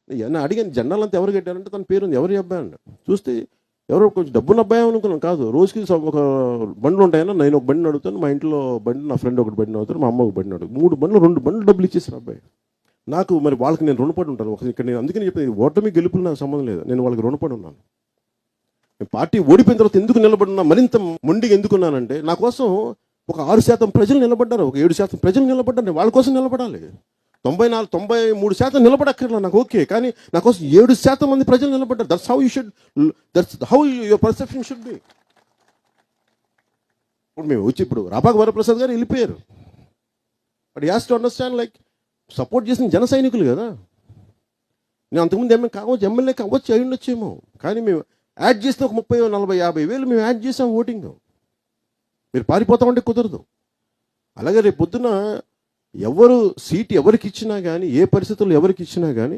నేను అడిగాను జెండాలంతా ఎవరు కట్టారంటే తన పేరు ఉంది, ఎవరి అబ్బాయి అండి. చూస్తే ఎవరో కొంచెం డబ్బున్న అబ్బాయి అనుకున్నాను, కాదు. రోజుకి ఒక బండ్లు ఉంటాయన్నా, నేను ఒక బండిని అడుగుతాను, మా ఇంట్లో బండి, నా ఫ్రెండ్ ఒకటి బండిని అడుగుతాను, మా అమ్మ ఒక బండిని అడుగుతాను. 3 బండ్లు 2 బండ్లు డబ్బులు ఇచ్చేసారు అబ్బాయి. నాకు మరి వాళ్ళకి నేను రుణపడి ఉంటాను. ఇక్కడ నేను అందుకని చెప్పి ఓటమి గెలుపులు నాకు సంబంధం లేదు, నేను వాళ్ళకి రుణపడి ఉన్నాను. పార్టీ ఓడిపోయిన తర్వాత ఎందుకు నిలబడినా, మరింత మొండిగా ఎందుకున్నానంటే నా కోసం ఒక 6% ప్రజలు నిలబడ్డారు, ఒక 7% ప్రజలు నిలబడ్డారు. వాళ్ళ కోసం నిలబడాలి. 93% నిలబడక్కర్లా నాకు, ఓకే. కానీ నా కోసం 7% మంది ప్రజలు నిలబడ్డారు. That's how your perception should be. ఇప్పుడు మేము వచ్చి ఇప్పుడు రాపాక వరప్రసాద్ గారు వెళ్ళిపోయారు. But he has to understand, like support చేసిన జన సైనికులు కదా. నేను అంతకుముందు ఎమ్మెల్యే కావచ్చు, అయి ఉండొచ్చేమో. కానీ మేము యాడ్ చేసిన ఒక 30, 40, 50 వేలు మేము యాడ్ చేసాం ఓటింగ్. మీరు పారిపోతామంటే కుదరదు. అలాగే రేపు పొద్దున ఎవరు సీట్ ఎవరికి ఇచ్చినా కానీ, ఏ పరిస్థితుల్లో ఎవరికి ఇచ్చినా కానీ